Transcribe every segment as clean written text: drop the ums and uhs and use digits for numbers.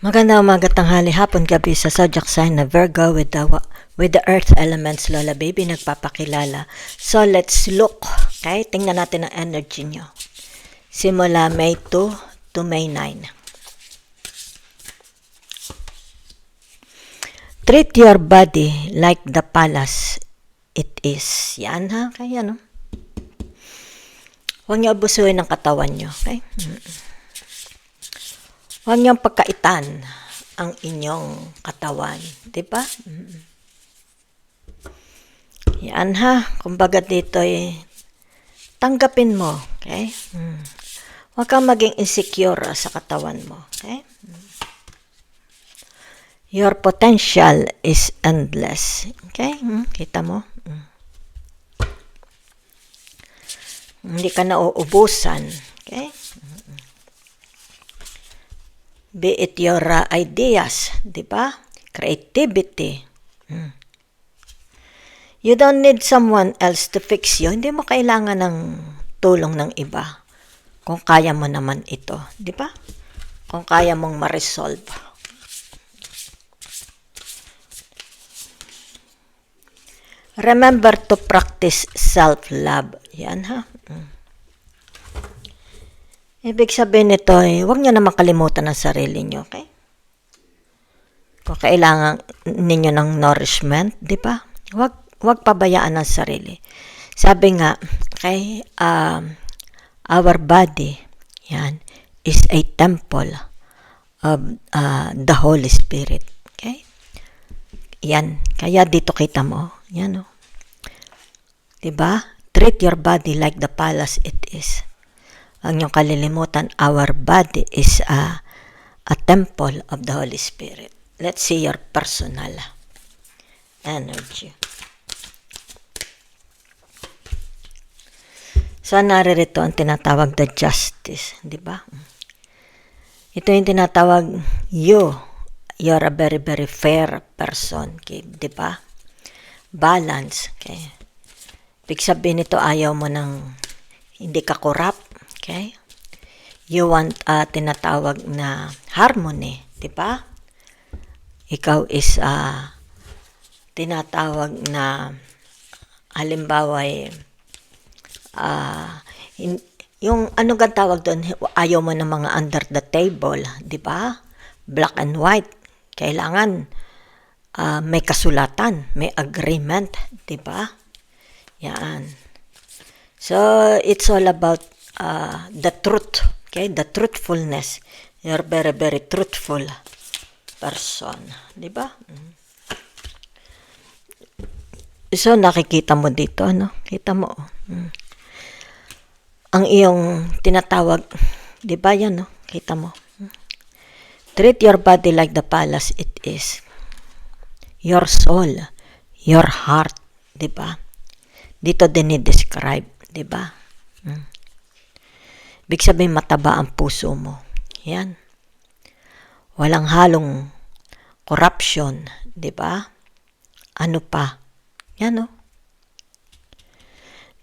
Magandang umaga, tanghali, hapon, gabi sa zodiac sign na Virgo with the earth elements. Lola Baby nagpapakilala. So let's look. Okay, tingnan natin ang energy nyo. Simula May 2 to May 9. Treat your body like the palace it is. Yan ha, kaya no. Huwag niyo abusuhin ang katawan nyo. Okay? Huwag niyong pagkaitan ang inyong katawan. Diba? Yan ha. Kumbaga dito tanggapin mo. Okay? Huwag kang maging insecure sa katawan mo. Okay? Your potential is endless. Okay? Kita mo? Hindi ka nauubusan. Okay? Be it your ideas, di ba? Creativity. You don't need someone else to fix you. Hindi mo kailangan ng tulong ng iba. Kung kaya mo naman ito, di ba? Kung kaya mong ma-resolve. Remember to practice self-love. Yan ha. Ibig sabihin nito huwag niyo na makalimutan ang sarili niyo, okay? Kung kailangan ninyo ng nourishment, di ba? Huwag pabayaan ang sarili. Sabi nga, okay, our body, yan, is a temple of the Holy Spirit, okay? Yan, kaya dito kita mo, yan o. Di ba? Treat your body like the palace it is. Ang niyong kalilimutan, our body is a temple of the Holy Spirit. Let's see your personal energy. So, naririto ang tinatawag the justice, di ba? Ito yung tinatawag you're a very, very fair person, okay? Di ba? Balance, okay? Ibig sabihin nito, ayaw mo ng hindi ka corrupt. Okay? You want tinatawag na harmony, di ba? Ikaw is tinatawag na halimbawa yung ano gan tawag doon, ayaw mo ng mga under the table, di ba? Black and white. Kailangan may kasulatan, may agreement, di ba? Yan. So, it's all about the truth, okay? The truthfulness. You're very, very truthful person. Di ba? So, nakikita mo dito, ano? Kita mo. Ang iyong tinatawag, di ba yan, no? Kita mo. Treat your body like the palace it is. Your soul, your heart, di ba? Dito din i-describe, di ba? Ibig sabihin, mataba ang puso mo. Yan. Walang halong corruption, di ba? Ano pa? Yan, no?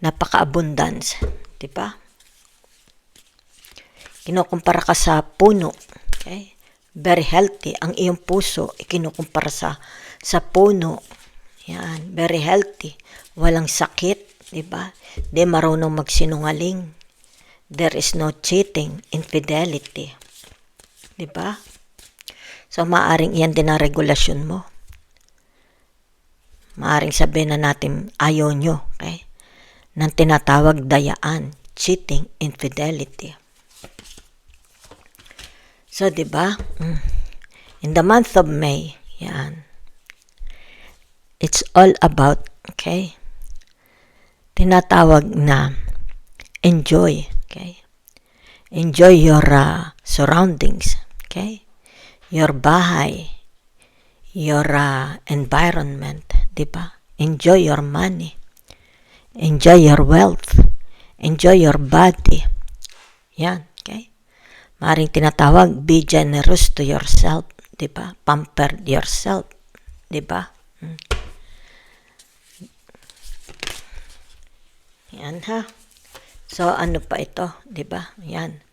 Napaka-abundance, di ba? Kinukumpara ka sa puno, okay? Very healthy. Ang iyong puso, kinukumpara sa puno. Yan, very healthy. Walang sakit, di ba? Di marunong magsinungaling. There is no cheating, infidelity. Diba? So, maaring iyan din ang regulasyon mo. Maaring sabihin na natin ayaw nyo, okay? Nang tinatawag dayaan, cheating, infidelity. So, diba? In the month of May, yan. It's all about, okay? Tinatawag na enjoy. Okay? Enjoy your surroundings. Okay? Your bahay. Your environment. Diba? Enjoy your money. Enjoy your wealth. Enjoy your body. Yan. Okay? Maring tinatawag, be generous to yourself. Diba? Pamper yourself. Diba? Yan ha. So, ano pa ito? Diba? Yan.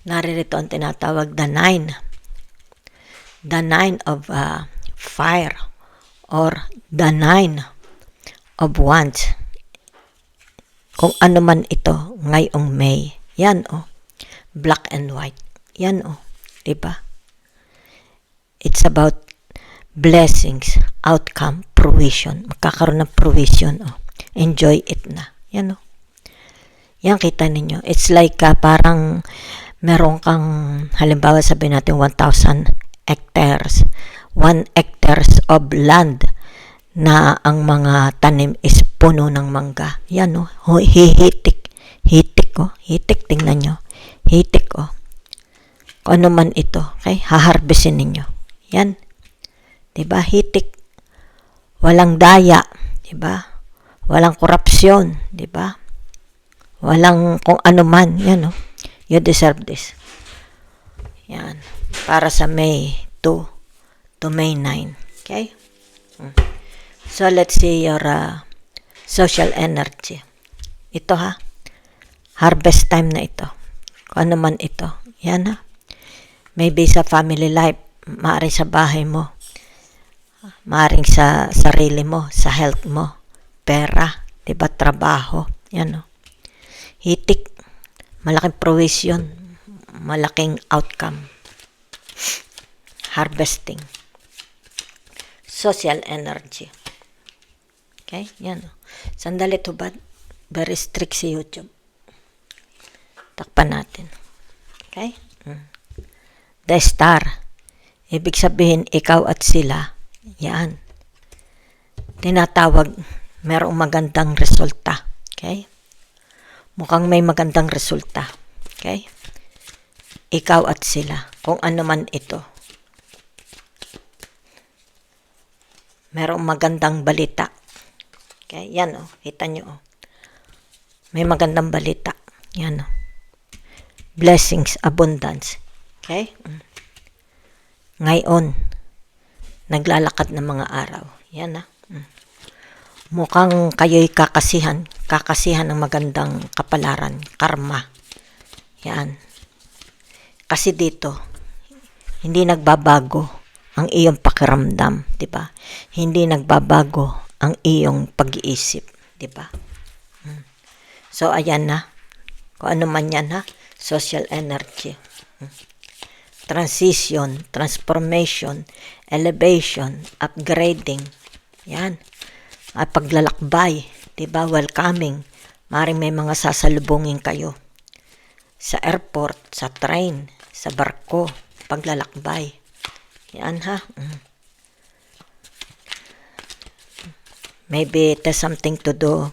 Naririto ang tinatawag the 9. the nine of fire or the nine of wands. Kung ano man ito ngayong May. Yan black and white. Yan diba? It's about blessings, outcome, provision. Magkakaroon ng provision Enjoy it na. Yan Yan kita ninyo. It's like parang meron kang, halimbawa sabihin natin 1,000 hectares. 1 hectares of land na ang mga tanim is puno ng mangga. Yan hihitik. Hitik, tingnan nyo. Hitik kung ano man ito. Okay? Haharbisin ninyo. Yan. Diba? Hitik. Walang daya. Diba? Walang korupsyon. Diba? Walang kung ano man. Yan You deserve this. Yan. Para sa May 2 to May 9. Okay? So, let's see your social energy. Ito harvest time na ito. Kung ano man ito. Yan Maybe sa family life, maaring sa bahay mo, maaring sa sarili mo, sa health mo, pera, diba, trabaho. Yan Hitik. Malaking provision. Malaking outcome. Harvesting. Social energy. Okay? Yan Sandali to ba? Very strict si YouTube. Takpan natin. Okay? The star. Ibig sabihin, ikaw at sila. Yan. Tinatawag, merong magandang resulta. Okay? Mukhang may magandang resulta. Okay? Ikaw at sila. Kung ano man ito. Merong magandang balita. Okay? Yan kita nyo May magandang balita. Yan Blessings, abundance. Okay? Ngayon, naglalakad ng mga araw. Yan Mukhang kayo'y kakasihan ng magandang kapalaran, karma. Yan. Kasi dito, hindi nagbabago ang iyong pakiramdam, di ba? Hindi nagbabago ang iyong pag-iisip, di ba? So, ayan Kung ano man yan social energy. Transition, transformation, elevation, upgrading. Yan. At paglalakbay, 'di ba? Welcoming. Maring may mga sasalubungin kayo sa airport, sa train, sa barko, paglalakbay. Yan Maybe it has something to do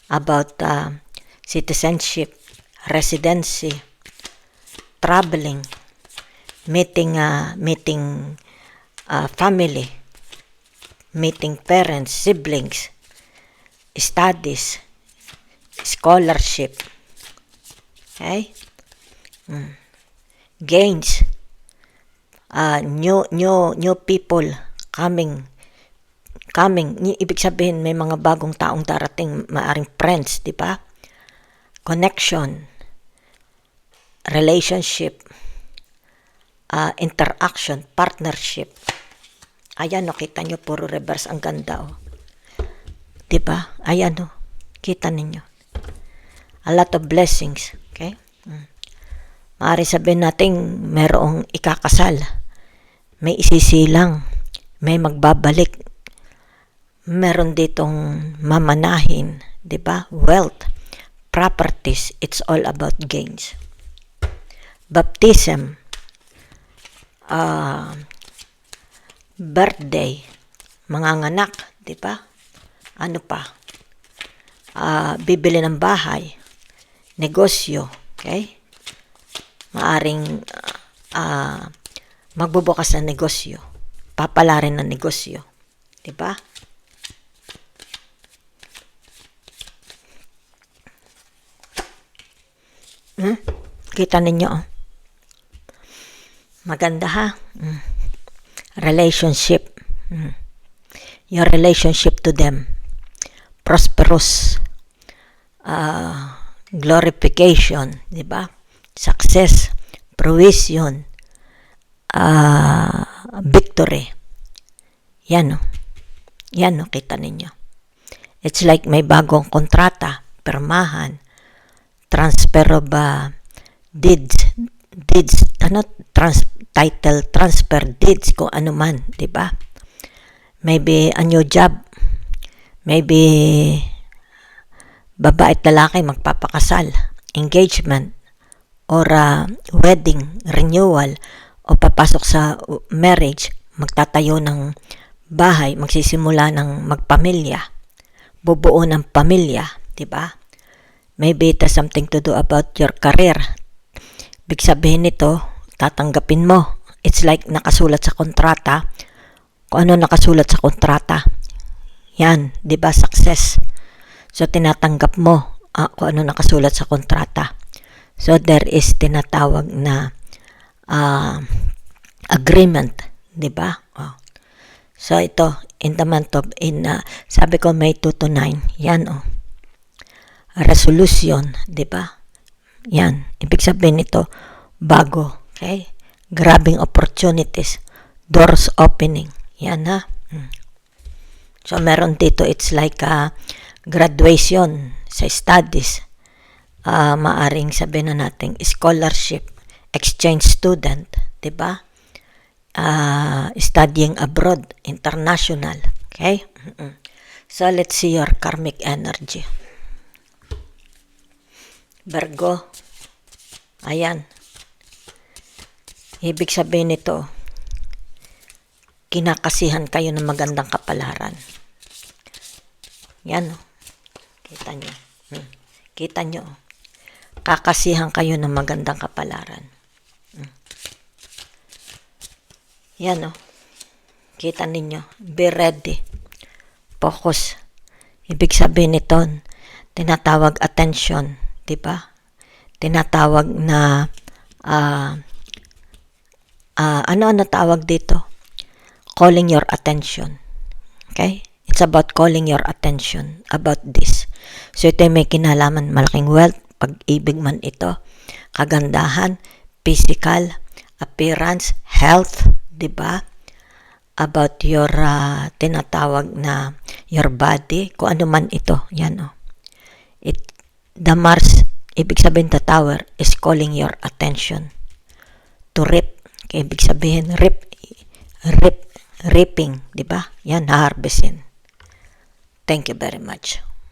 about citizenship, residency, traveling, meeting family, meeting parents, siblings, studies, scholarship, okay? Gains, new people coming. Ibig sabihin may mga bagong taong darating, maaring friends, di ba? Connection, relationship, interaction, partnership. Ayan kita nyo, puro reverse, ang ganda di ba? Ayan kita ninyo. A lot of blessings, okay? Maaari sabihin natin merong ikakasal, may isisilang, may magbabalik, meron ditong mamanahin, di ba? Wealth, properties, it's all about gains. Baptism, birthday, manganganak, di ba? Ano pa? Bibili ng bahay, negosyo, okay? Maaring magbubukas ng negosyo, papalarin ng negosyo, di ba? Kita ninyo maganda relationship, your relationship to them, prosperous, glorification, di ba? Success, provision, victory. Yan, oh. Yan, oh, kita ninyo. It's like may bagong kontrata, permahan, transfer of deeds, title transfer deeds, kung ano man, di ba? Maybe a new job, maybe babae at lalaki magpapakasal, engagement, or wedding, renewal, o papasok sa marriage, magtatayo ng bahay, magsisimula ng magpamilya, bubuo ng pamilya, di ba? Maybe it has something to do about your career. Big sabihin nito, tatanggapin mo. It's like nakasulat sa kontrata. Kung ano nakasulat sa kontrata. Yan, di ba? Success. So, tinatanggap mo kung ano nakasulat sa kontrata. So, there is tinatawag na agreement. Di ba? Oh. So, ito, in the month of, sabi ko May 2 to 9. Yan, oh. Resolution, di ba? Yan. Ibig sabihin nito, bago. Okay? Grabbing opportunities. Doors opening. Yan, ha? So, meron dito, it's like graduation sa studies. Maaring sabihin na natin, scholarship, exchange student, di ba? Studying abroad, international. Okay? So, let's see your karmic energy. Virgo. Ayan. Ibig sabihin nito, kinakasihan kayo ng magandang kapalaran. Yan. Kita nyo. Kita nyo. Kakasihan kayo ng magandang kapalaran. Yan, oh. Kita ninyo. Be ready. Focus. Ibig sabihin nito, tinatawag attention. Diba? Tinatawag na ano tawag dito? Calling your attention. Okay? It's about calling your attention about this. So, ito may kinalaman, malaking wealth, pag-ibig man ito, kagandahan, physical, appearance, health, diba? About your tinatawag na your body, kung ano man ito. Yan, oh. The Mars, ibig sabihin the tower, is calling your attention to reap. Kaya ibig sabihin, reaping, di ba? Yan, harvestin. Thank you very much.